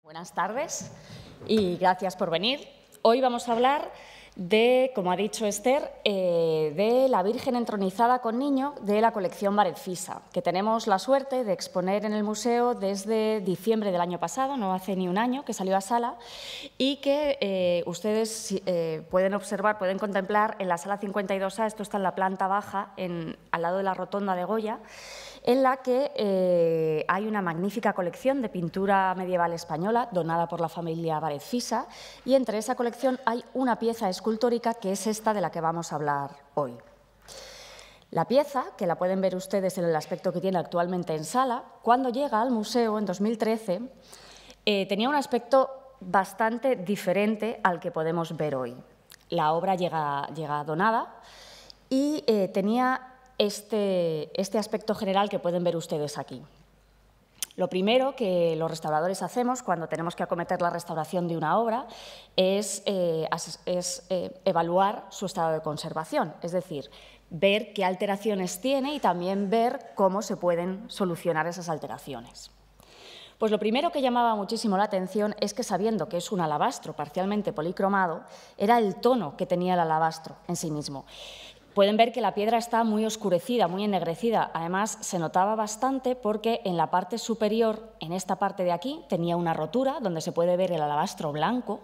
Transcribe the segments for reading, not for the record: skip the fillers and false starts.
Buenas tardes y gracias por venir. Hoy vamos a hablar de, como ha dicho Esther, de la Virgen entronizada con niño de la colección Varez-Fisa, que tenemos la suerte de exponer en el museo desde diciembre del año pasado, no hace ni un año que salió a sala, y que ustedes pueden observar, pueden contemplar en la sala 52A, esto está en la planta baja, al lado de la rotonda de Goya, en la que hay una magnífica colección de pintura medieval española donada por la familia Varez-Fisa, y entre esa colección hay una pieza escultórica que es esta de la que vamos a hablar hoy. La pieza, que la pueden ver ustedes en el aspecto que tiene actualmente en sala, cuando llega al museo en 2013 tenía un aspecto bastante diferente al que podemos ver hoy. La obra llega donada y tenía este aspecto general que pueden ver ustedes aquí. Lo primero que los restauradores hacemos cuando tenemos que acometer la restauración de una obra es evaluar su estado de conservación, es decir, ver qué alteraciones tiene y también ver cómo se pueden solucionar esas alteraciones. Pues lo primero que llamaba muchísimo la atención es que, sabiendo que es un alabastro parcialmente policromado, era el tono que tenía el alabastro en sí mismo. Pueden ver que la piedra está muy oscurecida, muy ennegrecida. Además, se notaba bastante porque en la parte superior, en esta parte de aquí, tenía una rotura donde se puede ver el alabastro blanco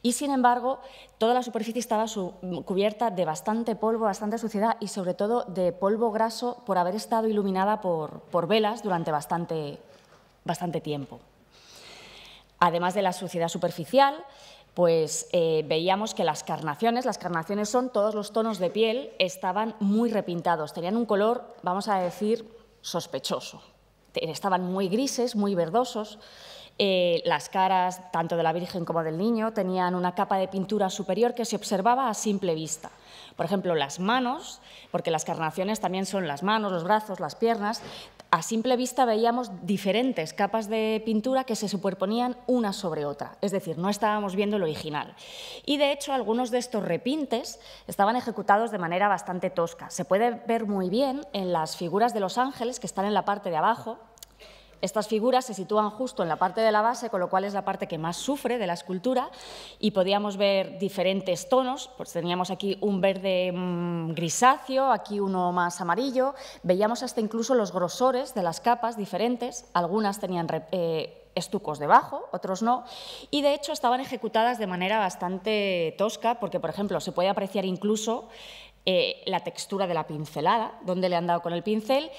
y, sin embargo, toda la superficie estaba cubierta de bastante polvo, bastante suciedad y, sobre todo, de polvo graso por haber estado iluminada por velas durante bastante tiempo. Además de la suciedad superficial, pues veíamos que las carnaciones son todos los tonos de piel, estaban muy repintados, tenían un color, vamos a decir, sospechoso. Estaban muy grises, muy verdosos. Las caras, tanto de la Virgen como del Niño, tenían una capa de pintura superior que se observaba a simple vista. Por ejemplo, las manos, porque las carnaciones también son las manos, los brazos, las piernas. A simple vista veíamos diferentes capas de pintura que se superponían una sobre otra, es decir, no estábamos viendo el original. Y, de hecho, algunos de estos repintes estaban ejecutados de manera bastante tosca. Se puede ver muy bien en las figuras de los ángeles que están en la parte de abajo. Estas figuras se sitúan justo en la parte de la base, con lo cual es la parte que más sufre de la escultura, y podíamos ver diferentes tonos. Pues teníamos aquí un verde grisáceo, aquí uno más amarillo. Veíamos hasta incluso los grosores de las capas diferentes. Algunas tenían estucos debajo, otros no, y de hecho estaban ejecutadas de manera bastante tosca porque, por ejemplo, se puede apreciar incluso la textura de la pincelada, donde le han dado con el pincel.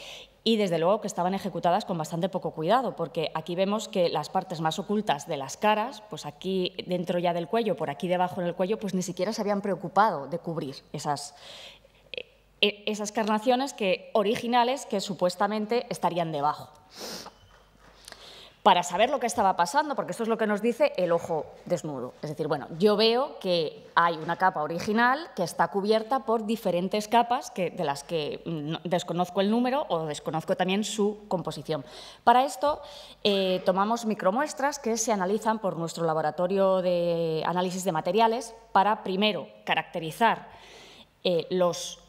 Y, desde luego, que estaban ejecutadas con bastante poco cuidado, porque aquí vemos que las partes más ocultas de las caras, pues aquí dentro ya del cuello, por aquí debajo en el cuello, pues ni siquiera se habían preocupado de cubrir esas carnaciones originales que supuestamente estarían debajo. Para saber lo que estaba pasando, porque esto es lo que nos dice el ojo desnudo. Es decir, bueno, yo veo que hay una capa original que está cubierta por diferentes capas de las que desconozco el número o desconozco también su composición. Para esto tomamos micromuestras que se analizan por nuestro laboratorio de análisis de materiales para, primero, caracterizar los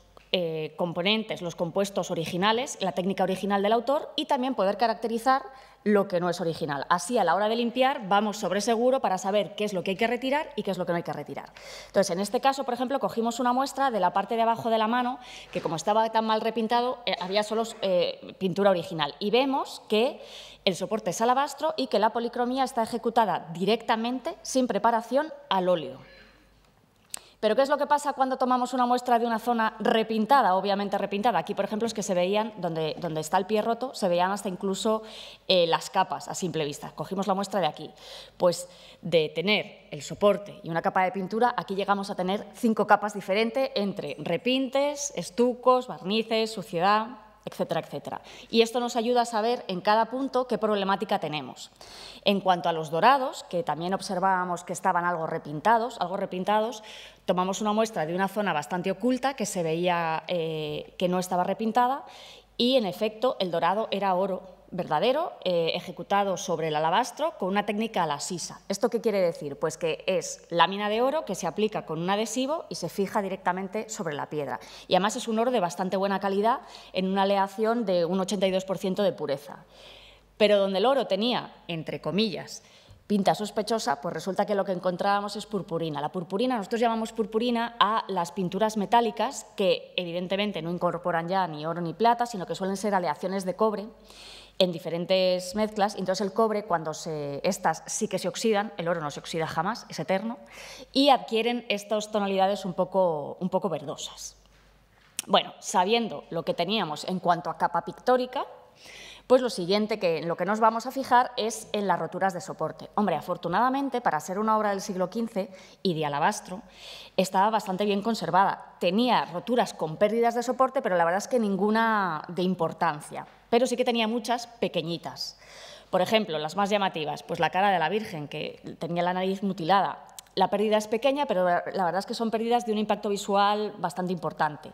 componentes, los compuestos originales, la técnica original del autor, y también poder caracterizar lo que no es original. Así, a la hora de limpiar, vamos sobre seguro para saber qué es lo que hay que retirar y qué es lo que no hay que retirar. Entonces, en este caso, por ejemplo, cogimos una muestra de la parte de abajo de la mano, que, como estaba tan mal repintado, había solo pintura original. Y vemos que el soporte es alabastro y que la policromía está ejecutada directamente, sin preparación, al óleo. Pero, ¿qué es lo que pasa cuando tomamos una muestra de una zona repintada? Obviamente repintada. Aquí, por ejemplo, es que se veían, donde está el pie roto, se veían hasta incluso las capas a simple vista. Cogimos la muestra de aquí. Pues, de tener el soporte y una capa de pintura, aquí llegamos a tener 5 capas diferentes entre repintes, estucos, barnices, suciedad, etcétera, etcétera. Y esto nos ayuda a saber en cada punto qué problemática tenemos. En cuanto a los dorados, que también observábamos que estaban algo repintados, tomamos una muestra de una zona bastante oculta que se veía que no estaba repintada y, en efecto, el dorado era oro verdadero, ejecutado sobre el alabastro con una técnica a la sisa. ¿Esto qué quiere decir? Pues que es lámina de oro que se aplica con un adhesivo y se fija directamente sobre la piedra. Y, además, es un oro de bastante buena calidad en una aleación de un 82% de pureza. Pero donde el oro tenía, entre comillas, pinta sospechosa, pues resulta que lo que encontrábamos es purpurina. La purpurina, nosotros llamamos purpurina a las pinturas metálicas que evidentemente no incorporan ya ni oro ni plata, sino que suelen ser aleaciones de cobre en diferentes mezclas. Entonces el cobre, cuando estas sí que se oxidan, el oro no se oxida jamás, es eterno, y adquieren estas tonalidades un poco verdosas. Bueno, sabiendo lo que teníamos en cuanto a capa pictórica, pues lo siguiente en lo que nos vamos a fijar es en las roturas de soporte. Hombre, afortunadamente, para ser una obra del siglo XV y de alabastro, estaba bastante bien conservada. Tenía roturas con pérdidas de soporte, pero la verdad es que ninguna de importancia. Pero sí que tenía muchas pequeñitas. Por ejemplo, las más llamativas, pues la cara de la Virgen, que tenía la nariz mutilada. La pérdida es pequeña, pero la verdad es que son pérdidas de un impacto visual bastante importante.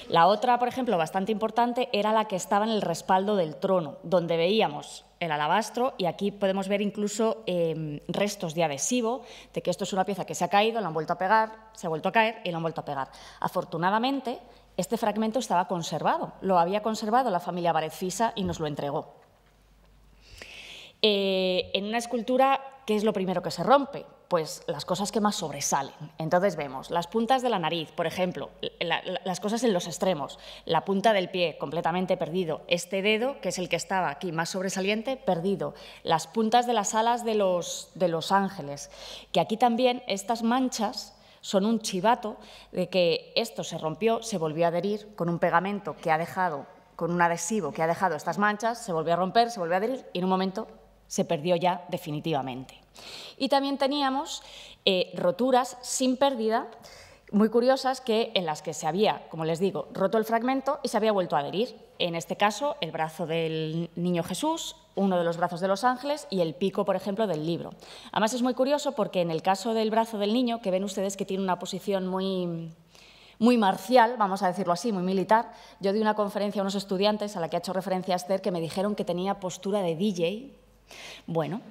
La otra, por ejemplo, bastante importante, era la que estaba en el respaldo del trono, donde veíamos el alabastro, y aquí podemos ver incluso restos de adhesivo, de que esto es una pieza que se ha caído, la han vuelto a pegar, se ha vuelto a caer y la han vuelto a pegar. Afortunadamente, este fragmento estaba conservado, lo había conservado la familia Varez-Fisa y nos lo entregó. En una escultura, ¿qué es lo primero que se rompe? Pues las cosas que más sobresalen. Entonces vemos las puntas de la nariz, por ejemplo, las cosas en los extremos, la punta del pie completamente perdido, este dedo, que es el que estaba aquí más sobresaliente, perdido, las puntas de las alas de los ángeles, que aquí también estas manchas son un chivato de que esto se rompió, se volvió a adherir con un pegamento que ha dejado, con un adhesivo que ha dejado estas manchas, se volvió a romper, se volvió a adherir y en un momento se perdió ya definitivamente. Y también teníamos roturas sin pérdida, muy curiosas, en las que se había, como les digo, roto el fragmento y se había vuelto a adherir. En este caso, el brazo del Niño Jesús, uno de los brazos de los ángeles y el pico, por ejemplo, del libro. Además, es muy curioso porque en el caso del brazo del niño, que ven ustedes que tiene una posición muy marcial, vamos a decirlo así, muy militar, yo di una conferencia a unos estudiantes a la que ha hecho referencia Esther, que me dijeron que tenía postura de DJ. Bueno,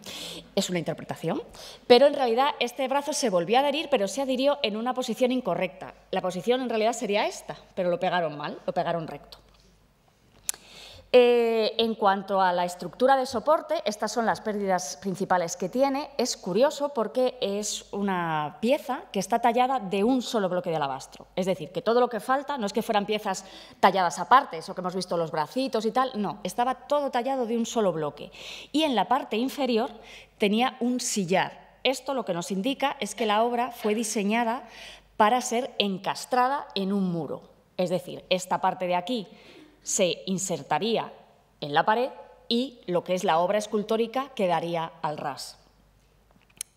es una interpretación, pero en realidad este brazo se volvió a adherir, pero se adhirió en una posición incorrecta. La posición en realidad sería esta, pero lo pegaron mal, lo pegaron recto. En cuanto a la estructura de soporte, estas son las pérdidas principales que tiene. Es curioso porque es una pieza que está tallada de un solo bloque de alabastro. Es decir, que todo lo que falta no es que fueran piezas talladas aparte, eso que hemos visto los bracitos y tal, no, estaba todo tallado de un solo bloque. Y en la parte inferior tenía un sillar. Esto lo que nos indica es que la obra fue diseñada para ser encastrada en un muro. Es decir, esta parte de aquí se insertaría en la pared y lo que es la obra escultórica quedaría al ras.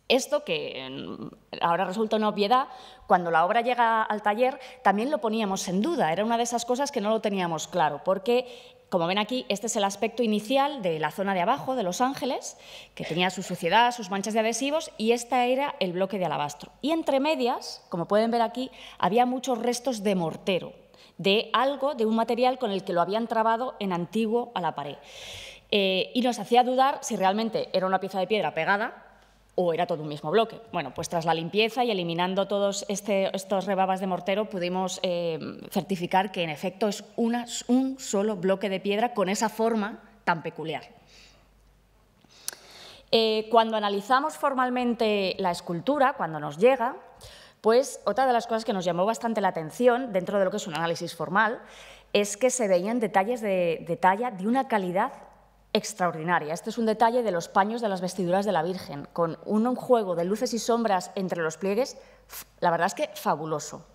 Esto, que ahora resulta una obviedad, cuando la obra llega al taller también lo poníamos en duda. Era una de esas cosas que no lo teníamos claro, porque, como ven aquí, este es el aspecto inicial de la zona de abajo de los ángeles, que tenía su suciedad, sus manchas de adhesivos, y este era el bloque de alabastro. Y entre medias, como pueden ver aquí, había muchos restos de mortero, de algo, de un material con el que lo habían trabado en antiguo a la pared. Y nos hacía dudar si realmente era una pieza de piedra pegada o era todo un mismo bloque. Bueno, pues tras la limpieza y eliminando todos estos rebabas de mortero, pudimos certificar que en efecto es un solo bloque de piedra con esa forma tan peculiar. Cuando analizamos formalmente la escultura, cuando nos llega, pues otra de las cosas que nos llamó bastante la atención dentro de lo que es un análisis formal es que se veían detalles de talla de una calidad extraordinaria. Este es un detalle de los paños de las vestiduras de la Virgen, con un juego de luces y sombras entre los pliegues, la verdad es que fabuloso.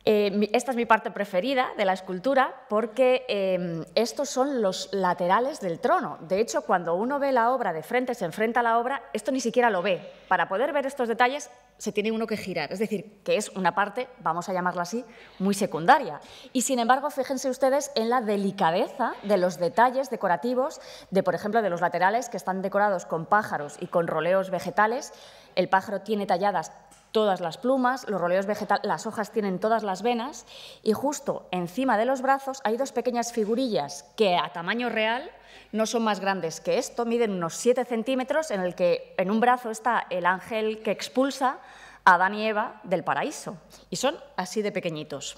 Esta es mi parte preferida de la escultura porque estos son los laterales del trono. De hecho, cuando uno ve la obra de frente, se enfrenta a la obra, esto ni siquiera lo ve. Para poder ver estos detalles se tiene uno que girar, es decir, que es una parte, vamos a llamarla así, muy secundaria. Y sin embargo, fíjense ustedes en la delicadeza de los detalles decorativos, por ejemplo, de los laterales que están decorados con pájaros y con roleos vegetales. El pájaro tiene talladas todas las plumas, los roleos vegetales, las hojas tienen todas las venas y justo encima de los brazos hay dos pequeñas figurillas que a tamaño real no son más grandes que esto, miden unos 7 centímetros, en el que en un brazo está el ángel que expulsa a Adán y Eva del paraíso y son así de pequeñitos.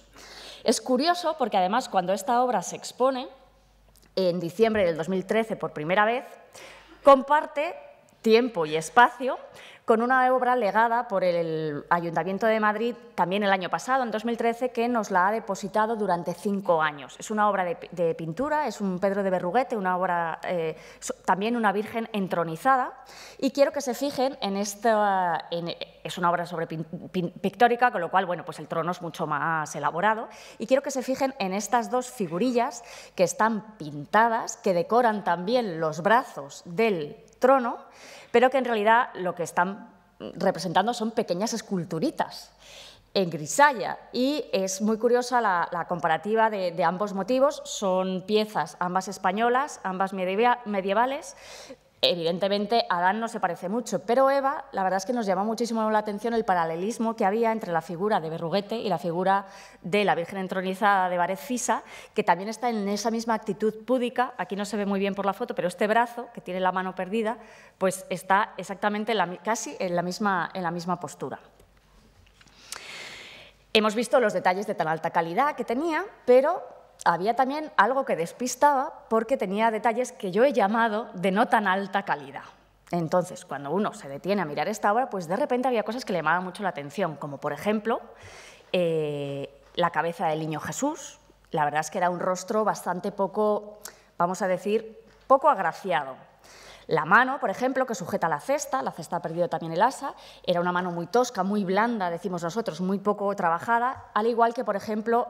Es curioso porque además cuando esta obra se expone en diciembre del 2013 por primera vez, tiempo y espacio, con una obra legada por el Ayuntamiento de Madrid también el año pasado, en 2013, que nos la ha depositado durante 5 años. Es una obra de pintura, es un Pedro de Berruguete, una obra, también una Virgen entronizada, y quiero que se fijen en esta... es una obra pictórica, con lo cual, bueno, pues el trono es mucho más elaborado, y quiero que se fijen en estas dos figurillas que están pintadas, que decoran también los brazos del trono, pero que en realidad lo que están representando son pequeñas esculturitas en grisalla. Y es muy curiosa la comparativa de ambos motivos. Son piezas ambas españolas, ambas medievales. Evidentemente, Adán no se parece mucho, pero Eva, la verdad es que nos llama muchísimo la atención el paralelismo que había entre la figura de Berruguete y la figura de la Virgen entronizada de Várez Fisa, que también está en esa misma actitud púdica. Aquí no se ve muy bien por la foto, pero este brazo, que tiene la mano perdida, pues está exactamente casi en la misma postura. Hemos visto los detalles de tan alta calidad que tenía, pero había también algo que despistaba porque tenía detalles que yo he llamado de no tan alta calidad. Entonces, cuando uno se detiene a mirar esta obra, pues de repente había cosas que le llamaban mucho la atención, como por ejemplo la cabeza del niño Jesús. La verdad es que era un rostro bastante poco, vamos a decir, poco agraciado. La mano, por ejemplo, que sujeta la cesta ha perdido también el asa, era una mano muy tosca, muy blanda, decimos nosotros, muy poco trabajada, al igual que, por ejemplo,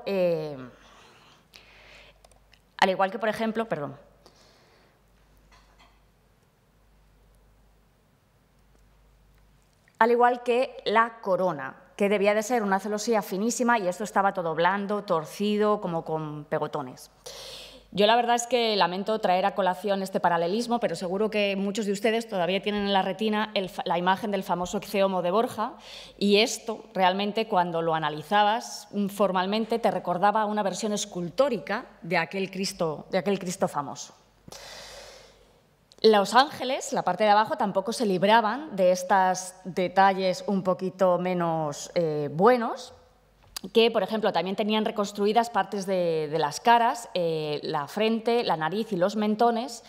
la corona, que debía de ser una celosía finísima y esto estaba todo blando, torcido, como con pegotones. Yo la verdad es que lamento traer a colación este paralelismo, pero seguro que muchos de ustedes todavía tienen en la retina la imagen del famoso Ecce Homo de Borja, y esto realmente, cuando lo analizabas formalmente, te recordaba una versión escultórica de aquel Cristo famoso. Los ángeles, la parte de abajo, tampoco se libraban de estos detalles un poquito menos buenos, que, por ejemplo, también tenían reconstruidas partes de las caras, la frente, la nariz y los mentones.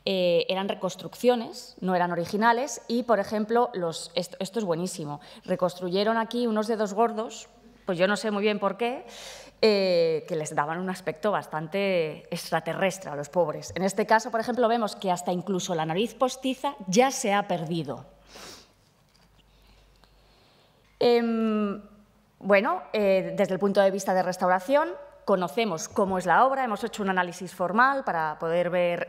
Eran reconstrucciones, no eran originales, y, por ejemplo, esto es buenísimo, reconstruyeron aquí unos dedos gordos, pues yo no sé muy bien por qué, que les daban un aspecto bastante extraterrestre a los pobres. En este caso, por ejemplo, vemos que hasta incluso la nariz postiza ya se ha perdido. Bueno, desde el punto de vista de restauración, conocemos cómo es la obra, hemos hecho un análisis formal para poder ver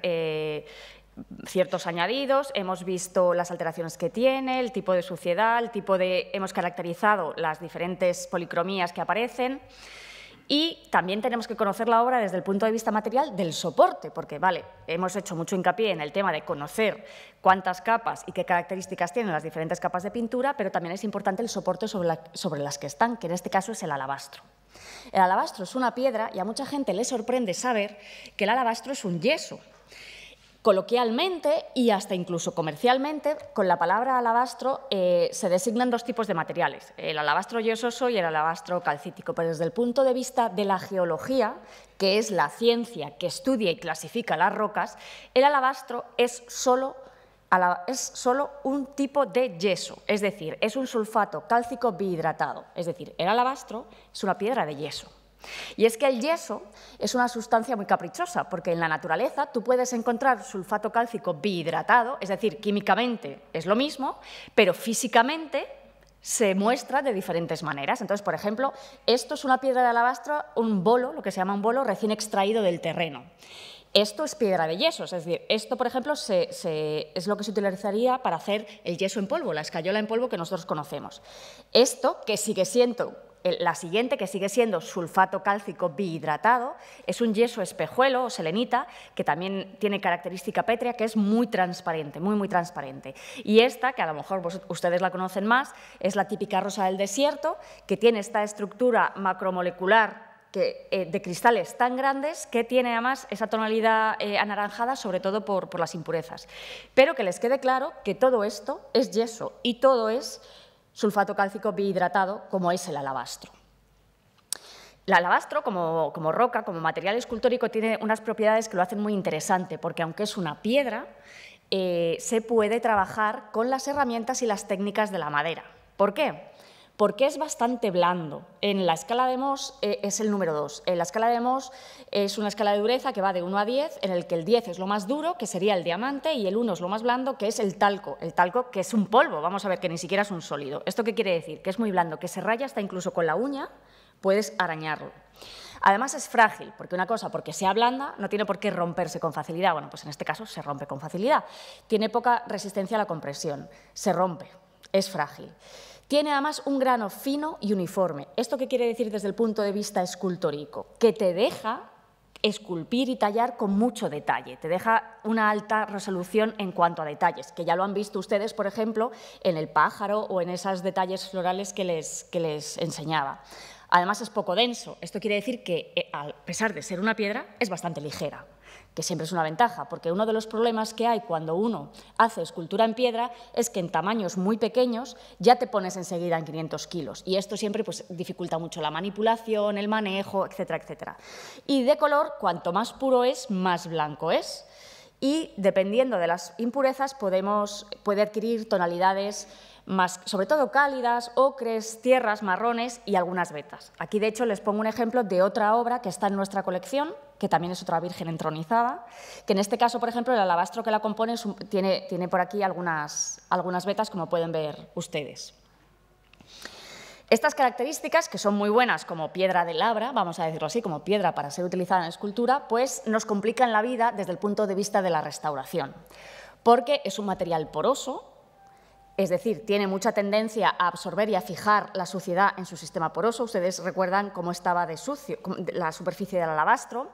ciertos añadidos, hemos visto las alteraciones que tiene, el tipo de suciedad, hemos caracterizado las diferentes policromías que aparecen. Y también tenemos que conocer la obra desde el punto de vista material del soporte, porque, vale, hemos hecho mucho hincapié en el tema de conocer cuántas capas y qué características tienen las diferentes capas de pintura, pero también es importante el soporte sobre las que están, que en este caso es el alabastro. El alabastro es una piedra y a mucha gente le sorprende saber que el alabastro es un yeso. Coloquialmente y hasta incluso comercialmente, con la palabra alabastro se designan dos tipos de materiales, el alabastro yesoso y el alabastro calcítico, pero desde el punto de vista de la geología, que es la ciencia que estudia y clasifica las rocas, el alabastro es solo un tipo de yeso, es decir, es un sulfato cálcico bihidratado, es decir, el alabastro es una piedra de yeso. Y es que el yeso es una sustancia muy caprichosa, porque en la naturaleza tú puedes encontrar sulfato cálcico bihidratado, es decir, químicamente es lo mismo, pero físicamente se muestra de diferentes maneras. Entonces, por ejemplo, esto es una piedra de alabastro, un bolo, lo que se llama un bolo recién extraído del terreno. Esto es piedra de yeso, es decir, esto, por ejemplo, es lo que se utilizaría para hacer el yeso en polvo, la escayola en polvo que nosotros conocemos. Esto, que sigue siendo la siguiente, que sigue siendo sulfato cálcico bihidratado, es un yeso espejuelo o selenita, que también tiene característica pétrea, que es muy transparente, muy transparente. Y esta, que a lo mejor ustedes la conocen más, es la típica rosa del desierto, que tiene esta estructura macromolecular de cristales tan grandes que tiene además esa tonalidad anaranjada, sobre todo por las impurezas. Pero que les quede claro que todo esto es yeso y todo es sulfato cálcico bihidratado, como es el alabastro. El alabastro, como roca, como material escultórico, tiene unas propiedades que lo hacen muy interesante, porque aunque es una piedra, se puede trabajar con las herramientas y las técnicas de la madera. ¿Por qué? Porque es bastante blando. En la escala de Mohs es el número 2. En la escala de Mohs es una escala de dureza que va de 1 a 10, en el que el 10 es lo más duro, que sería el diamante, y el 1 es lo más blando, que es el talco. El talco, que es un polvo, vamos a ver, que ni siquiera es un sólido. ¿Esto qué quiere decir? Que es muy blando, que se raya hasta incluso con la uña, puedes arañarlo. Además es frágil, porque una cosa, porque sea blanda, no tiene por qué romperse con facilidad. Bueno, pues en este caso se rompe con facilidad. Tiene poca resistencia a la compresión, se rompe, es frágil. Tiene además un grano fino y uniforme. ¿Esto qué quiere decir desde el punto de vista escultórico? Que te deja esculpir y tallar con mucho detalle, te deja una alta resolución en cuanto a detalles, que ya lo han visto ustedes, por ejemplo, en el pájaro o en esos detalles florales que les enseñaba. Además es poco denso. Esto quiere decir que, a pesar de ser una piedra, es bastante ligera, que siempre es una ventaja, porque uno de los problemas que hay cuando uno hace escultura en piedra es que en tamaños muy pequeños ya te pones enseguida en 500 kilos, y esto siempre pues, dificulta mucho la manipulación, el manejo, etcétera, etcétera. Y de color, cuanto más puro es, más blanco es, y dependiendo de las impurezas puede adquirir tonalidades más, sobre todo cálidas, ocres, tierras, marrones y algunas vetas. Aquí, de hecho, les pongo un ejemplo de otra obra que está en nuestra colección, que también es otra Virgen entronizada, que en este caso, por ejemplo, el alabastro que la compone tiene por aquí algunas vetas, como pueden ver ustedes. Estas características, que son muy buenas como piedra de labra, vamos a decirlo así, como piedra para ser utilizada en escultura, pues nos complican la vida desde el punto de vista de la restauración, porque es un material poroso, es decir, tiene mucha tendencia a absorber y a fijar la suciedad en su sistema poroso. Ustedes recuerdan cómo estaba de sucio la superficie del alabastro,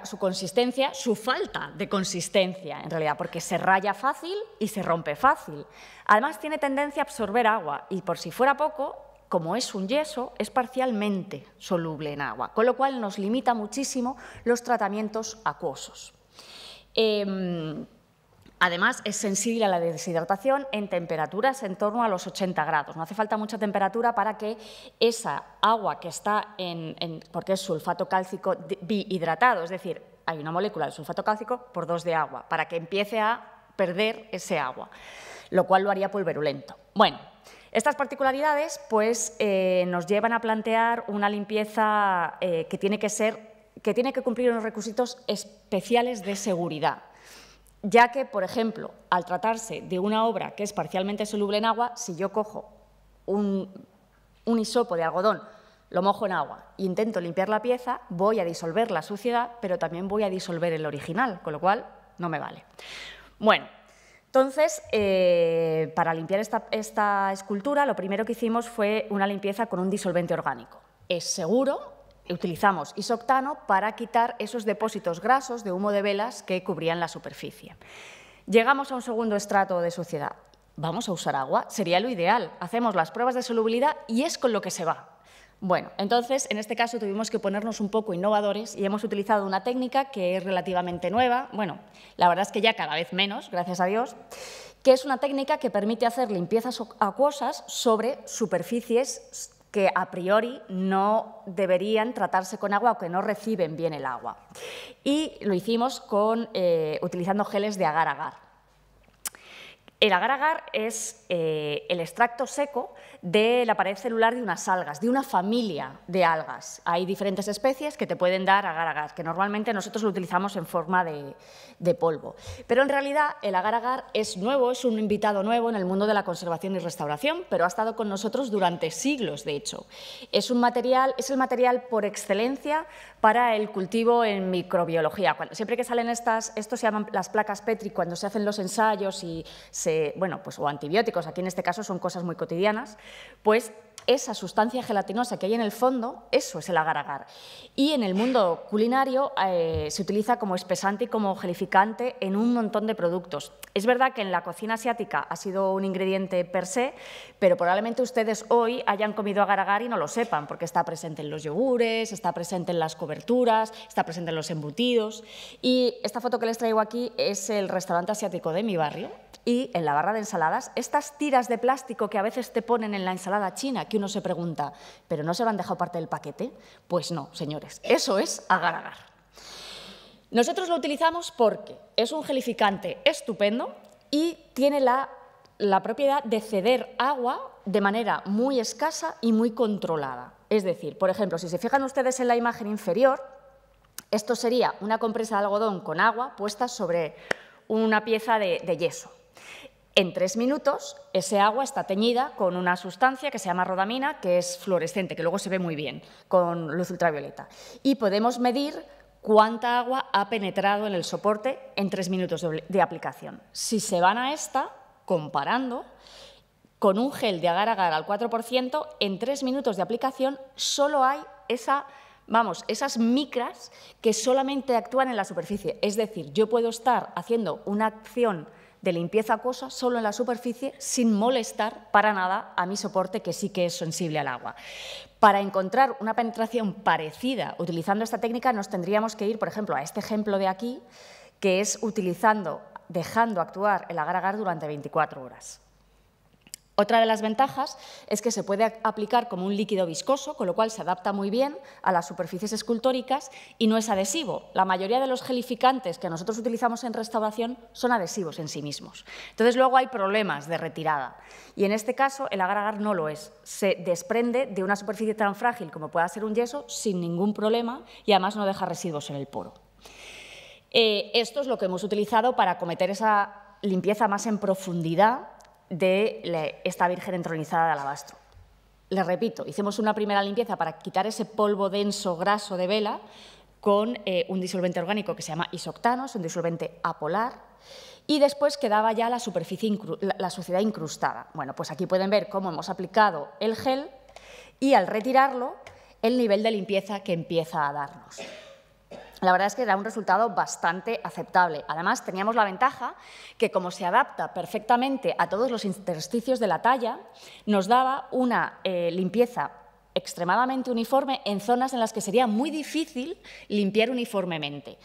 su consistencia, su falta de consistencia, en realidad, porque se raya fácil y se rompe fácil. Además, tiene tendencia a absorber agua y, por si fuera poco, como es un yeso, es parcialmente soluble en agua, con lo cual nos limita muchísimo los tratamientos acuosos. Además, es sensible a la deshidratación en temperaturas en torno a los 80 grados. No hace falta mucha temperatura para que esa agua que está porque es sulfato cálcico bihidratado, es decir, hay una molécula de sulfato cálcico por 2 de agua, para que empiece a perder ese agua, lo cual lo haría pulverulento. Bueno, estas particularidades pues, nos llevan a plantear una limpieza que tiene que cumplir unos requisitos especiales de seguridad, ya que, por ejemplo, al tratarse de una obra que es parcialmente soluble en agua, si yo cojo un hisopo de algodón, lo mojo en agua e intento limpiar la pieza, voy a disolver la suciedad, pero también voy a disolver el original, con lo cual no me vale. Bueno, entonces, para limpiar esta escultura, lo primero que hicimos fue una limpieza con un disolvente orgánico. Es seguro. Utilizamos isoctano para quitar esos depósitos grasos de humo de velas que cubrían la superficie. Llegamos a un segundo estrato de suciedad. ¿Vamos a usar agua? Sería lo ideal. Hacemos las pruebas de solubilidad y es con lo que se va. Bueno, entonces, en este caso tuvimos que ponernos un poco innovadores y hemos utilizado una técnica que es relativamente nueva, bueno, la verdad es que ya cada vez menos, gracias a Dios, que es una técnica que permite hacer limpiezas acuosas sobre superficies que a priori no deberían tratarse con agua o que no reciben bien el agua. Y lo hicimos utilizando geles de agar-agar. El agar-agar es el extracto seco de la pared celular de unas algas, de una familia de algas. Hay diferentes especies que te pueden dar agar-agar, que normalmente nosotros lo utilizamos en forma de polvo. Pero en realidad el agar-agar es nuevo, es un invitado nuevo en el mundo de la conservación y restauración, pero ha estado con nosotros durante siglos, de hecho. Es el material por excelencia para el cultivo en microbiología. Siempre que salen esto se llaman las placas Petri, cuando se hacen los ensayos o antibióticos, aquí en este caso son cosas muy cotidianas, pues esa sustancia gelatinosa que hay en el fondo, eso es el agar-agar. Y en el mundo culinario se utiliza como espesante y como gelificante en un montón de productos. Es verdad que en la cocina asiática ha sido un ingrediente per se, pero probablemente ustedes hoy hayan comido agar-agar y no lo sepan, porque está presente en los yogures, está presente en las coberturas, está presente en los embutidos. Y esta foto que les traigo aquí es el restaurante asiático de mi barrio. Y en la barra de ensaladas, estas tiras de plástico que a veces te ponen en la ensalada china, que uno se pregunta, ¿pero no se lo han dejado parte del paquete? Pues no, señores, eso es agar-agar. Nosotros lo utilizamos porque es un gelificante estupendo y tiene la propiedad de ceder agua de manera muy escasa y muy controlada. Es decir, por ejemplo, si se fijan ustedes en la imagen inferior, esto sería una compresa de algodón con agua puesta sobre una pieza de yeso. En 3 minutos, ese agua está teñida con una sustancia que se llama rodamina, que es fluorescente, que luego se ve muy bien con luz ultravioleta. Y podemos medir cuánta agua ha penetrado en el soporte en 3 minutos de aplicación. Si se van a esta, comparando, con un gel de agar-agar al 4%, en 3 minutos de aplicación solo hay esas micras que solamente actúan en la superficie. Es decir, yo puedo estar haciendo una acción de limpieza acuosa solo en la superficie sin molestar para nada a mi soporte, que sí que es sensible al agua. Para encontrar una penetración parecida utilizando esta técnica nos tendríamos que ir, por ejemplo, a este ejemplo de aquí, que es dejando actuar el agar-agar durante 24 horas. Otra de las ventajas es que se puede aplicar como un líquido viscoso, con lo cual se adapta muy bien a las superficies escultóricas y no es adhesivo. La mayoría de los gelificantes que nosotros utilizamos en restauración son adhesivos en sí mismos. Entonces, luego hay problemas de retirada. Y en este caso, el agar-agar no lo es. Se desprende de una superficie tan frágil como pueda ser un yeso sin ningún problema y además no deja residuos en el poro. Esto es lo que hemos utilizado para acometer esa limpieza más en profundidad de esta virgen entronizada de alabastro. Les repito, hicimos una primera limpieza para quitar ese polvo denso, graso de vela con un disolvente orgánico que se llama isoctano, es un disolvente apolar, y después quedaba ya la suciedad incrustada. Bueno, pues aquí pueden ver cómo hemos aplicado el gel y al retirarlo, el nivel de limpieza que empieza a darnos. La verdad es que era un resultado bastante aceptable. Además, teníamos la ventaja que, como se adapta perfectamente a todos los intersticios de la talla, nos daba una limpieza extremadamente uniforme en zonas en las que sería muy difícil limpiar uniformemente,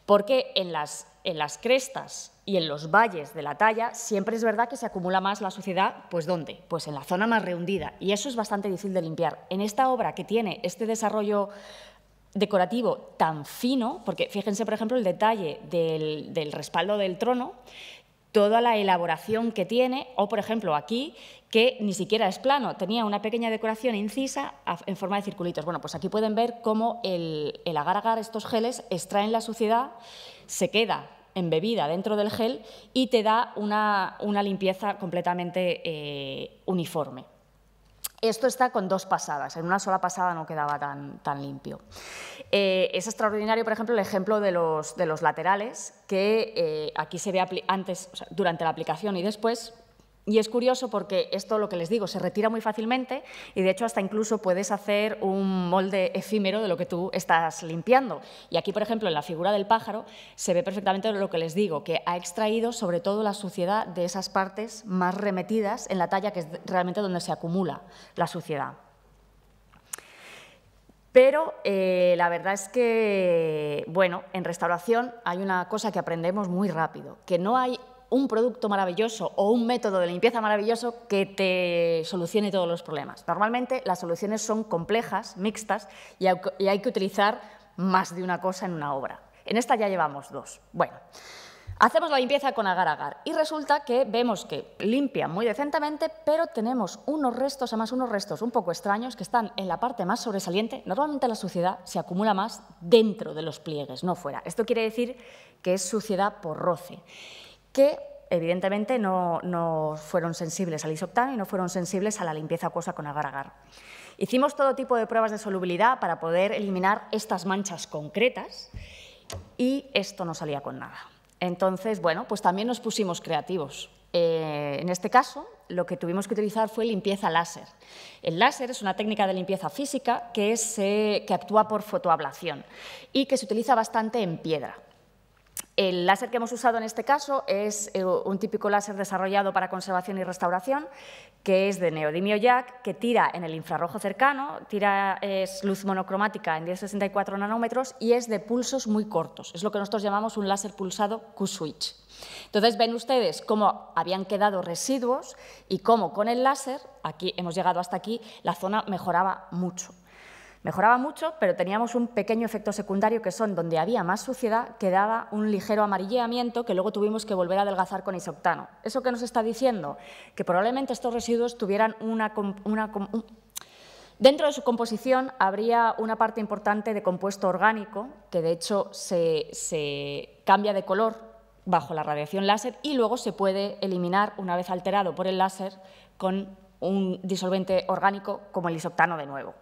porque en las crestas y en los valles de la talla siempre es verdad que se acumula más la suciedad, pues ¿dónde? Pues en la zona más rehundida, y eso es bastante difícil de limpiar. En esta obra, que tiene este desarrollo decorativo tan fino, porque fíjense, por ejemplo, el detalle del respaldo del trono, toda la elaboración que tiene, o, por ejemplo, aquí, que ni siquiera es plano, tenía una pequeña decoración incisa en forma de circulitos. Bueno, pues aquí pueden ver cómo el agar-agar, estos geles, extraen la suciedad, se queda embebida dentro del gel y te da una limpieza completamente uniforme. Esto está con 2 pasadas, en una sola pasada no quedaba tan limpio. Es extraordinario, por ejemplo, el ejemplo de los laterales, que aquí se ve antes, o sea, durante la aplicación y después, y es curioso porque esto, lo que les digo, se retira muy fácilmente y, de hecho, hasta incluso puedes hacer un molde efímero de lo que tú estás limpiando. Y aquí, por ejemplo, en la figura del pájaro, se ve perfectamente lo que les digo, que ha extraído sobre todo la suciedad de esas partes más remetidas en la talla, que es realmente donde se acumula la suciedad. Pero la verdad es que, bueno, en restauración hay una cosa que aprendemos muy rápido, que no hay un producto maravilloso o un método de limpieza maravilloso que te solucione todos los problemas. Normalmente las soluciones son complejas, mixtas, y hay que utilizar más de una cosa en una obra. En esta ya llevamos 2. Bueno, hacemos la limpieza con agar-agar y resulta que vemos que limpia muy decentemente, pero tenemos unos restos, además unos restos un poco extraños, que están en la parte más sobresaliente. Normalmente la suciedad se acumula más dentro de los pliegues, no fuera. Esto quiere decir que es suciedad por roce, que evidentemente no fueron sensibles al isoctano y no fueron sensibles a la limpieza acuosa con agar-agar. Hicimos todo tipo de pruebas de solubilidad para poder eliminar estas manchas concretas y esto no salía con nada. Entonces, bueno, pues también nos pusimos creativos. En este caso, lo que tuvimos que utilizar fue limpieza láser. El láser es una técnica de limpieza física que actúa por fotoablación y que se utiliza bastante en piedra. El láser que hemos usado en este caso es un típico láser desarrollado para conservación y restauración, que es de neodimio jack, que tira en el infrarrojo cercano, es luz monocromática en 1064 nanómetros y es de pulsos muy cortos. Es lo que nosotros llamamos un láser pulsado Q-switch. Entonces, ven ustedes cómo habían quedado residuos y cómo con el láser, aquí hemos llegado hasta aquí, la zona mejoraba mucho. Mejoraba mucho, pero teníamos un pequeño efecto secundario, que son donde había más suciedad, que daba un ligero amarilleamiento que luego tuvimos que volver a adelgazar con isoctano. ¿Eso qué nos está diciendo? Que probablemente estos residuos tuvieran dentro de su composición habría una parte importante de compuesto orgánico, que de hecho se cambia de color bajo la radiación láser y luego se puede eliminar una vez alterado por el láser con un disolvente orgánico como el isoctano de nuevo.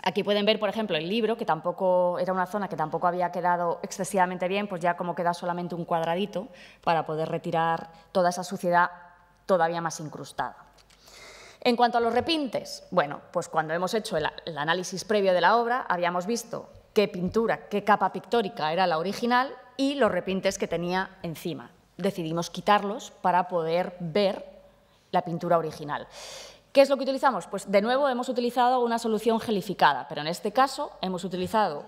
Aquí pueden ver, por ejemplo, el libro, que tampoco era una zona que tampoco había quedado excesivamente bien, pues ya como queda solamente un cuadradito para poder retirar toda esa suciedad todavía más incrustada. En cuanto a los repintes, bueno, pues cuando hemos hecho el análisis previo de la obra, habíamos visto qué pintura, qué capa pictórica era la original y los repintes que tenía encima. Decidimos quitarlos para poder ver la pintura original. ¿Qué es lo que utilizamos? Pues de nuevo hemos utilizado una solución gelificada, pero en este caso hemos utilizado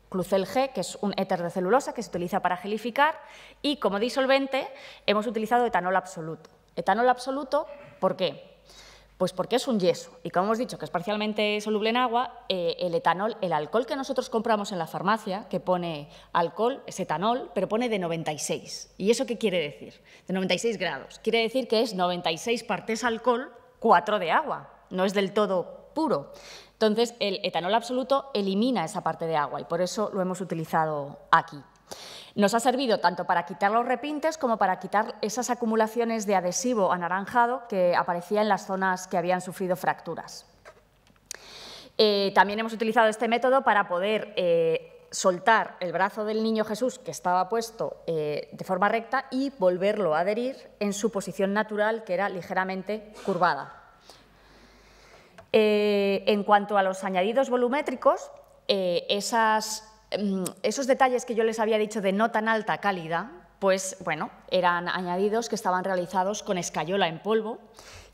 Clucel G, que es un éter de celulosa que se utiliza para gelificar, y como disolvente hemos utilizado etanol absoluto. Etanol absoluto, ¿por qué? Pues porque es un yeso y, como hemos dicho, que es parcialmente soluble en agua, el etanol, el alcohol que nosotros compramos en la farmacia, que pone alcohol, es etanol, pero pone de 96. ¿Y eso qué quiere decir? De 96 grados. Quiere decir que es 96 partes alcohol, 4 de agua, no es del todo puro. Entonces, el etanol absoluto elimina esa parte de agua y por eso lo hemos utilizado aquí. Nos ha servido tanto para quitar los repintes como para quitar esas acumulaciones de adhesivo anaranjado que aparecían en las zonas que habían sufrido fracturas. También hemos utilizado este método para poder soltar el brazo del niño Jesús, que estaba puesto de forma recta, y volverlo a adherir en su posición natural, que era ligeramente curvada. En cuanto a los añadidos volumétricos, esos detalles que yo les había dicho de no tan alta calidad, pues bueno, eran añadidos que estaban realizados con escayola en polvo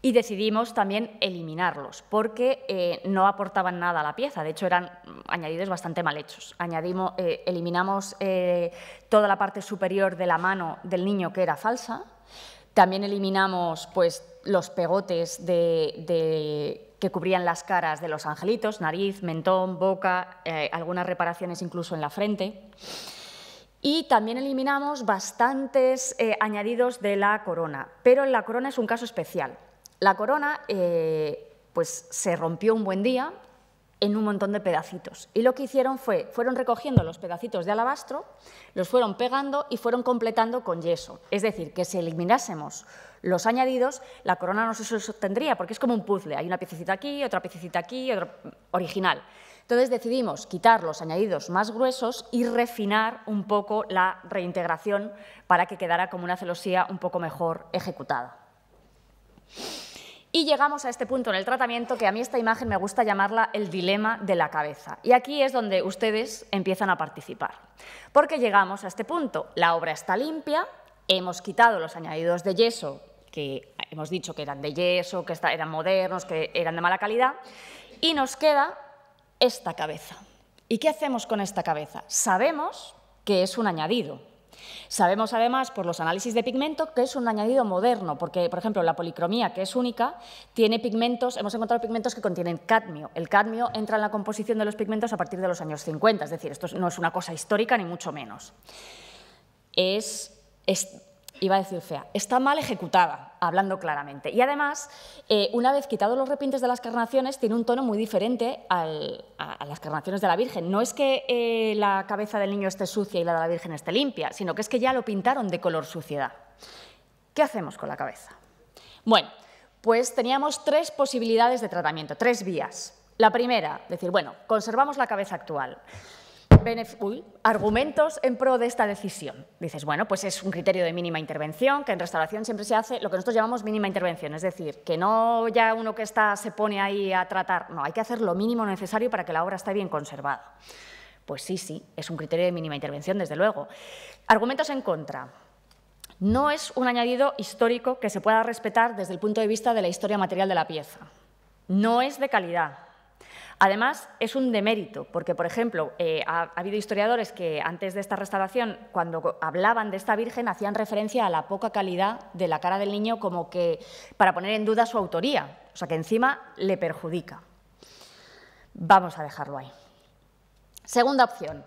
y decidimos también eliminarlos porque no aportaban nada a la pieza, de hecho eran añadidos bastante mal hechos. Eliminamos toda la parte superior de la mano del niño que era falsa, también eliminamos pues, los pegotes que cubrían las caras de los angelitos, nariz, mentón, boca, algunas reparaciones incluso en la frente. Y también eliminamos bastantes añadidos de la corona, pero la corona es un caso especial. La corona pues, se rompió un buen día en un montón de pedacitos y lo que hicieron fueron recogiendo los pedacitos de alabastro, los fueron pegando y fueron completando con yeso. Es decir, que si eliminásemos los añadidos, la corona no se sostendría porque es como un puzzle, hay una piececita aquí, otra original. Entonces decidimos quitar los añadidos más gruesos y refinar un poco la reintegración para que quedara como una celosía un poco mejor ejecutada. Y llegamos a este punto en el tratamiento que a mí esta imagen me gusta llamarla el dilema de la cabeza. Y aquí es donde ustedes empiezan a participar. Porque llegamos a este punto. La obra está limpia, hemos quitado los añadidos de yeso, que hemos dicho que eran de yeso, que eran modernos, que eran de mala calidad, y nos queda esta cabeza. ¿Y qué hacemos con esta cabeza? Sabemos que es un añadido. Sabemos, además, por los análisis de pigmento, que es un añadido moderno, porque, por ejemplo, la policromía, que es única, tiene pigmentos, hemos encontrado pigmentos que contienen cadmio. El cadmio entra en la composición de los pigmentos a partir de los años 50, es decir, esto no es una cosa histórica ni mucho menos. Iba a decir fea, está mal ejecutada, hablando claramente. Y además, una vez quitados los repintes de las carnaciones, tiene un tono muy diferente a las carnaciones de la Virgen. No es que la cabeza del niño esté sucia y la de la Virgen esté limpia, sino que es que ya lo pintaron de color suciedad. ¿Qué hacemos con la cabeza? Bueno, pues teníamos 3 posibilidades de tratamiento, 3 vías. La primera, decir, bueno, conservamos la cabeza actual. Argumentos en pro de esta decisión. Dices, bueno, pues es un criterio de mínima intervención, que en restauración siempre se hace lo que nosotros llamamos mínima intervención, es decir, que no ya uno que se pone ahí a tratar, no, hay que hacer lo mínimo necesario para que la obra esté bien conservada. Pues sí, es un criterio de mínima intervención, desde luego. Argumentos en contra. No es un añadido histórico que se pueda respetar desde el punto de vista de la historia material de la pieza. No es de calidad. Además, es un demérito, porque, por ejemplo, ha habido historiadores que antes de esta restauración, cuando hablaban de esta Virgen, hacían referencia a la poca calidad de la cara del niño como que para poner en duda su autoría, o sea que encima le perjudica. Vamos a dejarlo ahí. Segunda opción,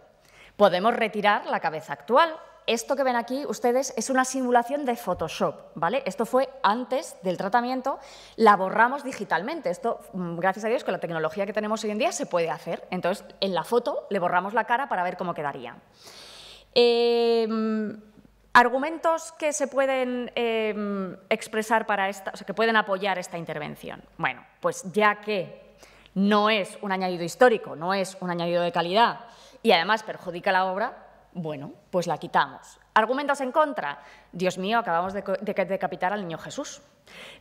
podemos retirar la cabeza actual. Esto que ven aquí ustedes es una simulación de Photoshop, ¿vale? Esto fue antes del tratamiento, la borramos digitalmente. Esto, gracias a Dios, con la tecnología que tenemos hoy en día se puede hacer. Entonces, en la foto le borramos la cara para ver cómo quedaría. Argumentos que se pueden expresar para esta, o sea, que pueden apoyar esta intervención. Bueno, pues ya que no es un añadido histórico, no es un añadido de calidad y además perjudica la obra, bueno, pues la quitamos. ¿Argumentos en contra? Dios mío, acabamos de decapitar al niño Jesús.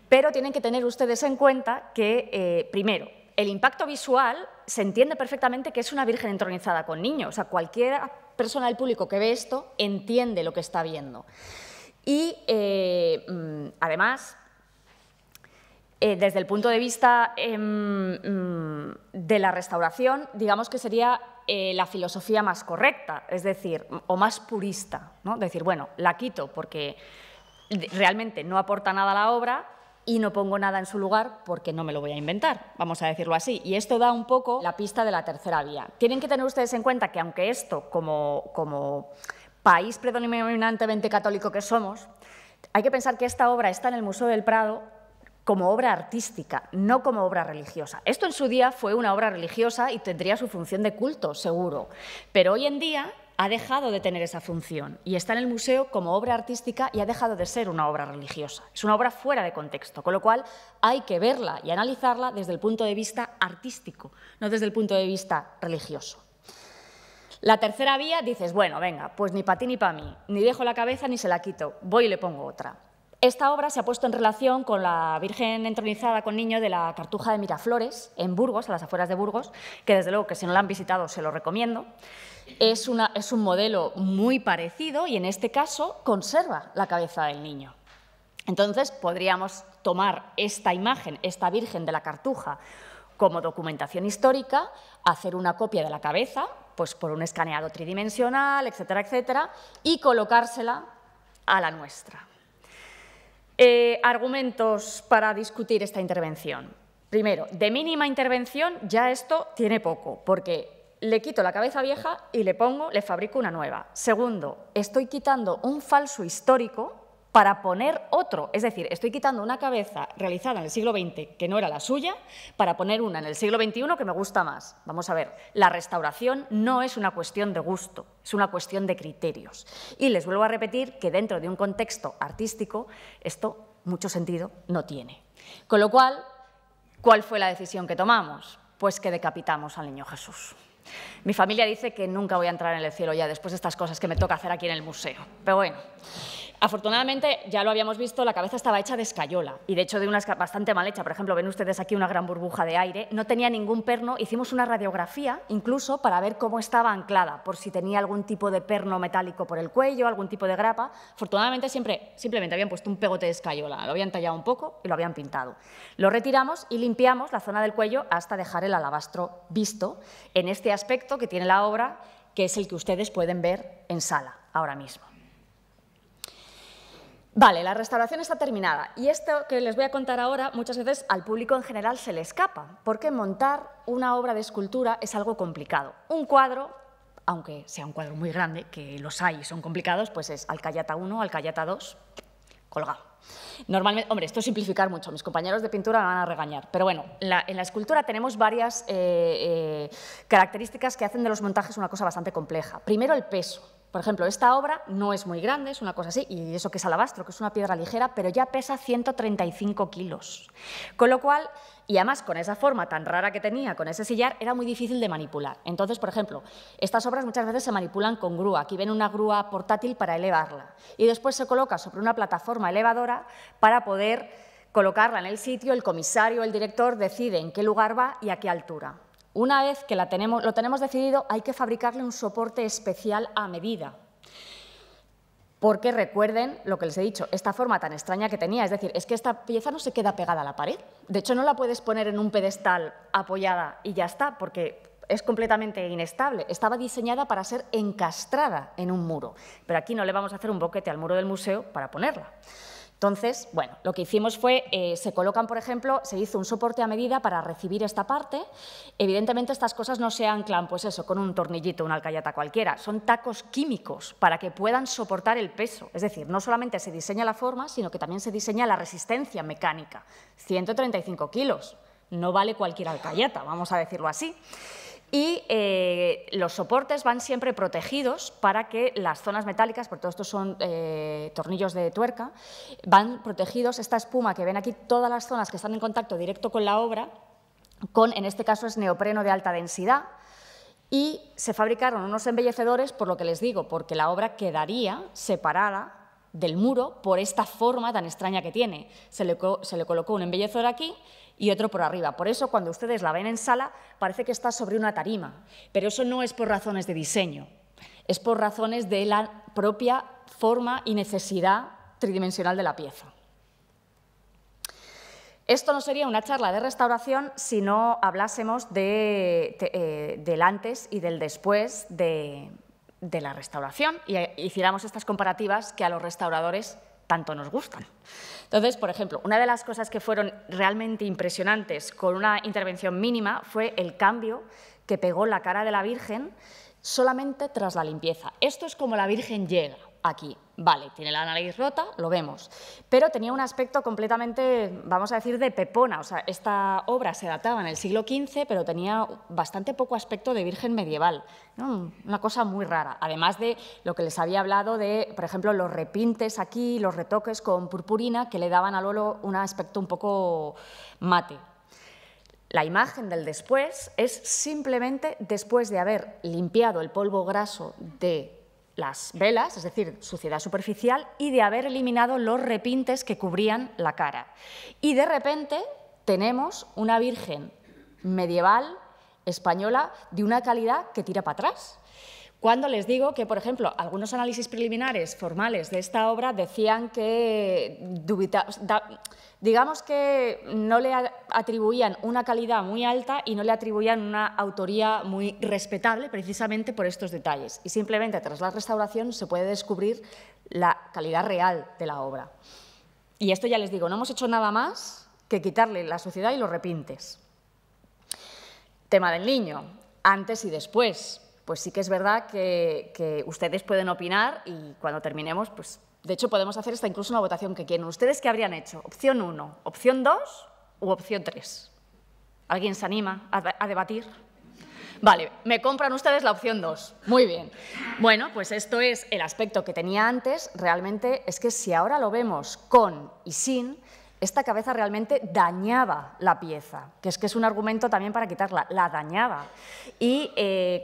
Pero tienen que tener ustedes en cuenta que, primero, el impacto visual se entiende perfectamente que es una virgen entronizada con niño. O sea, cualquier persona del público que ve esto entiende lo que está viendo. Y, además, desde el punto de vista de la restauración, digamos que sería la filosofía más correcta, es decir, o más purista, ¿no? Decir, bueno, la quito porque realmente no aporta nada a la obra y no pongo nada en su lugar porque no me lo voy a inventar, vamos a decirlo así. Y esto da un poco la pista de la tercera vía. Tienen que tener ustedes en cuenta que aunque esto, como país predominantemente católico que somos, hay que pensar que esta obra está en el Museo del Prado como obra artística, no como obra religiosa. Esto en su día fue una obra religiosa y tendría su función de culto, seguro, pero hoy en día ha dejado de tener esa función y está en el museo como obra artística y ha dejado de ser una obra religiosa. Es una obra fuera de contexto, con lo cual hay que verla y analizarla desde el punto de vista artístico, no desde el punto de vista religioso. La tercera vía dices, bueno, venga, pues ni para ti ni para mí, ni dejo la cabeza ni se la quito, voy y le pongo otra. Esta obra se ha puesto en relación con la Virgen entronizada con niño de la Cartuja de Miraflores, en Burgos, a las afueras de Burgos, que desde luego que si no la han visitado se lo recomiendo. Es un modelo muy parecido y en este caso conserva la cabeza del niño. Entonces podríamos tomar esta imagen, esta Virgen de la Cartuja, como documentación histórica, hacer una copia de la cabeza, pues por un escaneado tridimensional, etcétera, etcétera, y colocársela a la nuestra. Argumentos para discutir esta intervención. Primero, de mínima intervención ya esto tiene poco, porque le quito la cabeza vieja y le fabrico una nueva. Segundo, estoy quitando un falso histórico para poner otro, es decir, estoy quitando una cabeza realizada en el siglo XX que no era la suya para poner una en el siglo XXI que me gusta más. Vamos a ver, la restauración no es una cuestión de gusto, es una cuestión de criterios. Y les vuelvo a repetir que dentro de un contexto artístico esto mucho sentido no tiene. Con lo cual, ¿cuál fue la decisión que tomamos? Pues que decapitamos al niño Jesús. Mi familia dice que nunca voy a entrar en el cielo ya después de estas cosas que me toca hacer aquí en el museo. Pero bueno, afortunadamente, ya lo habíamos visto, la cabeza estaba hecha de escayola y de hecho de una bastante mal hecha. Por ejemplo, ven ustedes aquí una gran burbuja de aire, no tenía ningún perno, hicimos una radiografía incluso para ver cómo estaba anclada, por si tenía algún tipo de perno metálico por el cuello, algún tipo de grapa. Afortunadamente simplemente habían puesto un pegote de escayola, lo habían tallado un poco y lo habían pintado. Lo retiramos y limpiamos la zona del cuello hasta dejar el alabastro visto en este aspecto que tiene la obra, que es el que ustedes pueden ver en sala ahora mismo. Vale, la restauración está terminada y esto que les voy a contar ahora muchas veces al público en general se le escapa, porque montar una obra de escultura es algo complicado. Un cuadro, aunque sea un cuadro muy grande, que los hay y son complicados, pues es Alcayata 1, Alcayata 2, colgado. Normalmente, hombre, esto es simplificar mucho, mis compañeros de pintura me van a regañar, pero bueno, en la escultura tenemos varias características que hacen de los montajes una cosa bastante compleja. Primero, el peso. Por ejemplo, esta obra no es muy grande, es una cosa así, y eso que es alabastro, que es una piedra ligera, pero ya pesa 135 kilos. Con lo cual, y además con esa forma tan rara que tenía, con ese sillar, era muy difícil de manipular. Entonces, por ejemplo, estas obras muchas veces se manipulan con grúa. Aquí ven una grúa portátil para elevarla. Y después se coloca sobre una plataforma elevadora para poder colocarla en el sitio. El comisario, el director decide en qué lugar va y a qué altura. Una vez que lo tenemos decidido, hay que fabricarle un soporte especial a medida. Porque recuerden lo que les he dicho, esta forma tan extraña que tenía, es decir, es que esta pieza no se queda pegada a la pared. De hecho, no la puedes poner en un pedestal apoyada y ya está, porque es completamente inestable. Estaba diseñada para ser encastrada en un muro, pero aquí no le vamos a hacer un boquete al muro del museo para ponerla. Entonces, bueno, lo que hicimos fue, se colocan, por ejemplo, se hizo un soporte a medida para recibir esta parte. Evidentemente, estas cosas no se anclan, pues eso, con un tornillito, una alcayata cualquiera. Son tacos químicos para que puedan soportar el peso. Es decir, no solamente se diseña la forma, sino que también se diseña la resistencia mecánica. 135 kilos. No vale cualquier alcayata, vamos a decirlo así. Y los soportes van siempre protegidos para que las zonas metálicas, porque todos estos son tornillos de tuerca, van protegidos. Esta espuma que ven aquí, todas las zonas que están en contacto directo con la obra, en este caso es neopreno de alta densidad, y se fabricaron unos embellecedores, por lo que les digo, porque la obra quedaría separada del muro por esta forma tan extraña que tiene. Se le colocó un embellecedor aquí y otro por arriba. Por eso, cuando ustedes la ven en sala, parece que está sobre una tarima, pero eso no es por razones de diseño, es por razones de la propia forma y necesidad tridimensional de la pieza. Esto no sería una charla de restauración si no hablásemos del antes y del después de la restauración y hiciéramos estas comparativas que a los restauradores tanto nos gustan. Entonces, por ejemplo, una de las cosas que fueron realmente impresionantes con una intervención mínima fue el cambio que pegó la cara de la Virgen solamente tras la limpieza. Esto es como la Virgen llega aquí. Vale, tiene la nariz rota, lo vemos, pero tenía un aspecto completamente, vamos a decir, de pepona. O sea, esta obra se databa en el siglo XV, pero tenía bastante poco aspecto de virgen medieval, ¿no? Una cosa muy rara. Además de lo que les había hablado de, por ejemplo, los repintes aquí, los retoques con purpurina que le daban al óleo un aspecto un poco mate. La imagen del después es simplemente después de haber limpiado el polvo graso de las velas, es decir, suciedad superficial, y de haber eliminado los repintes que cubrían la cara. Y de repente tenemos una Virgen medieval española de una calidad que tira para atrás. Cuando les digo que, por ejemplo, algunos análisis preliminares formales de esta obra decían que, digamos que no le atribuían una calidad muy alta y no le atribuían una autoría muy respetable precisamente por estos detalles. Y simplemente tras la restauración se puede descubrir la calidad real de la obra. Y esto ya les digo, no hemos hecho nada más que quitarle la suciedad y los repintes. Tema del niño, antes y después. Pues sí que es verdad que ustedes pueden opinar y cuando terminemos, pues de hecho podemos hacer hasta incluso una votación que quieren. ¿Ustedes qué habrían hecho? ¿Opción 1, opción 2 u opción 3? ¿Alguien se anima a debatir? Vale, me compran ustedes la opción 2. Muy bien. Bueno, pues esto es el aspecto que tenía antes. Realmente es que si ahora lo vemos con y sin, esta cabeza realmente dañaba la pieza, que es un argumento también para quitarla, la dañaba. Y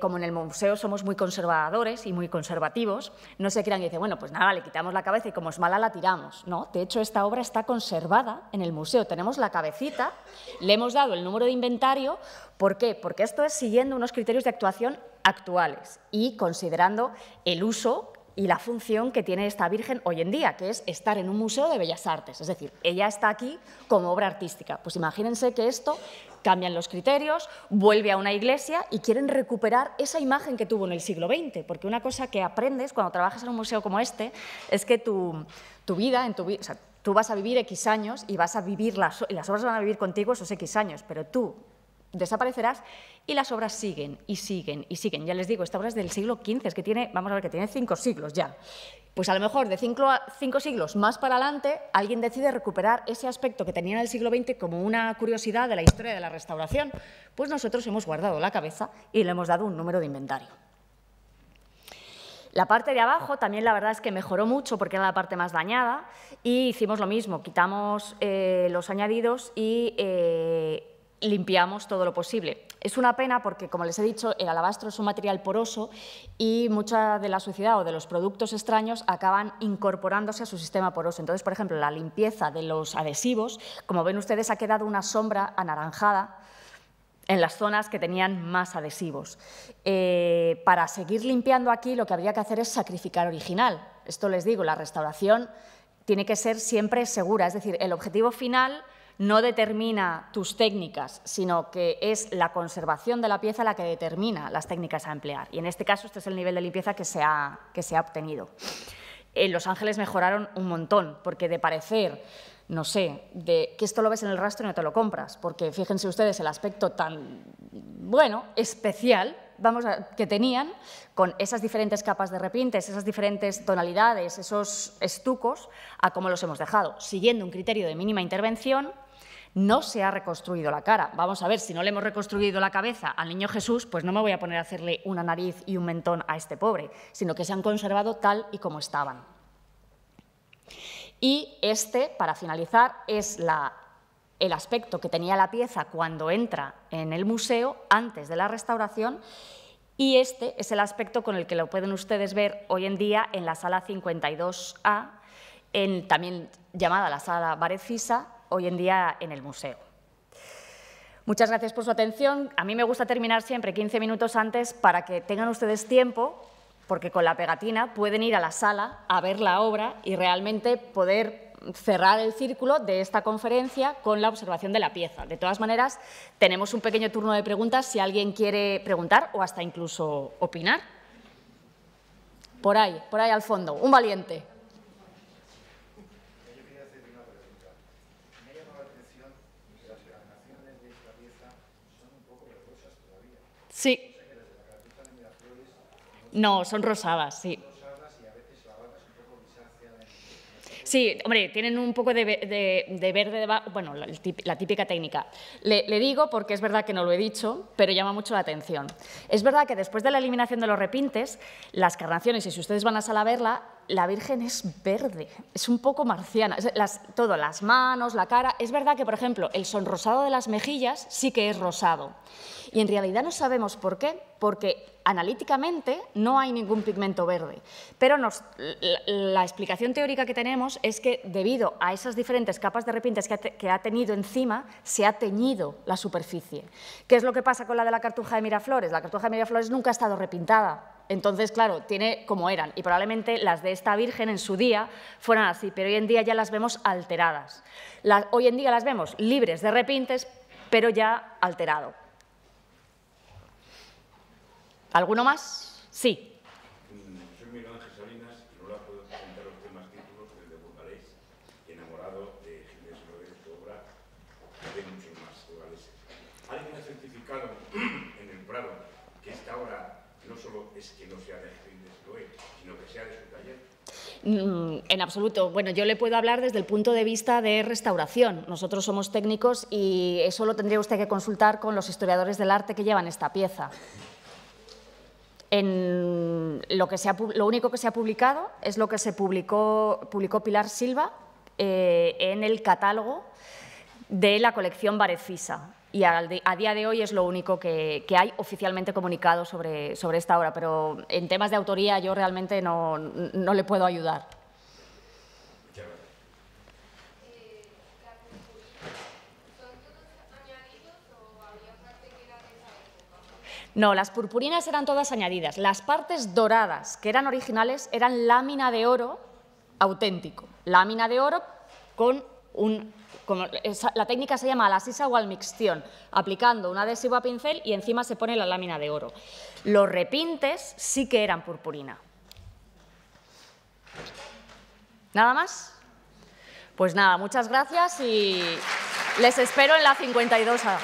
como en el museo somos muy conservadores y muy conservativos, no se crean y dicen, bueno, pues nada, le quitamos la cabeza y como es mala la tiramos. No, de hecho, esta obra está conservada en el museo. Tenemos la cabecita, le hemos dado el número de inventario. ¿Por qué? Porque esto es siguiendo unos criterios de actuación actuales y considerando el uso y la función que tiene esta Virgen hoy en día, que es estar en un museo de Bellas Artes. Es decir, ella está aquí como obra artística. Pues imagínense que esto cambian los criterios, vuelve a una iglesia y quieren recuperar esa imagen que tuvo en el siglo XX, porque una cosa que aprendes cuando trabajas en un museo como este es que tu vida, o sea, tú vas a vivir X años y vas a vivir y las obras van a vivir contigo esos X años, pero tú desaparecerás y las obras siguen y siguen y siguen. Ya les digo, esta obra es del siglo XV, es que tiene, vamos a ver, que tiene 5 siglos ya. Pues a lo mejor de 5 siglos más para adelante, alguien decide recuperar ese aspecto que tenía en el siglo XX como una curiosidad de la historia de la restauración. Pues nosotros hemos guardado la cabeza y le hemos dado un número de inventario. La parte de abajo también la verdad es que mejoró mucho porque era la parte más dañada y hicimos lo mismo, quitamos los añadidos y limpiamos todo lo posible. Es una pena porque, como les he dicho, el alabastro es un material poroso y mucha de la suciedad o de los productos extraños acaban incorporándose a su sistema poroso. Entonces, por ejemplo, la limpieza de los adhesivos, como ven ustedes, ha quedado una sombra anaranjada en las zonas que tenían más adhesivos. Para seguir limpiando aquí, lo que habría que hacer es sacrificar original. Esto les digo, la restauración tiene que ser siempre segura, es decir, el objetivo final no determina tus técnicas, sino que es la conservación de la pieza la que determina las técnicas a emplear. Y en este caso, este es el nivel de limpieza que se ha obtenido. Los Ángeles mejoraron un montón, porque de parecer, no sé, de que esto lo ves en el rastro y no te lo compras, porque fíjense ustedes el aspecto tan, bueno, especial que tenían con esas diferentes capas de repintes, esas diferentes tonalidades, esos estucos, a cómo los hemos dejado. Siguiendo un criterio de mínima intervención, no se ha reconstruido la cara. Vamos a ver, si no le hemos reconstruido la cabeza al niño Jesús, pues no me voy a poner a hacerle una nariz y un mentón a este pobre, sino que se han conservado tal y como estaban. Y este, para finalizar, es el aspecto que tenía la pieza cuando entra en el museo antes de la restauración, y este es el aspecto con el que lo pueden ustedes ver hoy en día en la sala 52A, también llamada la sala Varefisa, hoy en día en el museo. Muchas gracias por su atención. A mí me gusta terminar siempre 15 minutos antes para que tengan ustedes tiempo, porque con la pegatina pueden ir a la sala a ver la obra y realmente poder cerrar el círculo de esta conferencia con la observación de la pieza. De todas maneras, tenemos un pequeño turno de preguntas si alguien quiere preguntar o hasta incluso opinar. Por ahí al fondo, un valiente. Yo quería hacerle una pregunta. Me ha llamado la atención que las granaciones de esta pieza son un poco verdosas todavía. Sí. O sea que desde la cartuja de Miraflores No, son rosadas, sí. rosadas y a veces la bata es un poco grisácea. Sí, hombre, tienen un poco de verde debajo, bueno, la típica técnica. Le digo porque es verdad que no lo he dicho, pero llama mucho la atención. Es verdad que después de la eliminación de los repintes, las carnaciones, y si ustedes van a sala a verla, la Virgen es verde, es un poco marciana, todo, las manos, la cara. Es verdad que, por ejemplo, el sonrosado de las mejillas sí que es rosado. Y en realidad no sabemos por qué, porque analíticamente no hay ningún pigmento verde. Pero la explicación teórica que tenemos es que debido a esas diferentes capas de repintes que ha tenido encima, se ha teñido la superficie. ¿Qué es lo que pasa con la de la cartuja de Miraflores? La cartuja de Miraflores nunca ha estado repintada. Entonces, claro, tiene como eran, y probablemente las de esta Virgen en su día fueran así, pero hoy en día ya las vemos alteradas. Hoy en día las vemos libres de repintes, pero ya alterado. ¿Alguno más? Sí. Soy Miguel Ángel Salinas y no la puedo presentar los temas títulos desde Burgalés, enamorado de Gilles Rodríguez, su obra, y de muchos más burgaleses. ¿Alguien ha certificado en el Prado que esta obra no solo es que no sea de Gilles Rodríguez, sino que sea de su taller? En absoluto. Bueno, yo le puedo hablar desde el punto de vista de restauración. Nosotros somos técnicos y eso lo tendría usted que consultar con los historiadores del arte que llevan esta pieza. Lo único que se ha publicado es lo que se publicó Pilar Silva en el catálogo de la colección Varefisa. Y a día de hoy es lo único que hay oficialmente comunicado sobre esta obra, pero en temas de autoría yo realmente no le puedo ayudar. Muchas gracias. No, las purpurinas eran todas añadidas. Las partes doradas, que eran originales, eran lámina de oro auténtico. Lámina de oro con la técnica se llama la sisa o almixción, aplicando un adhesivo a pincel y encima se pone la lámina de oro. Los repintes sí que eran purpurina. ¿Nada más? Pues nada, muchas gracias y les espero en la 52A.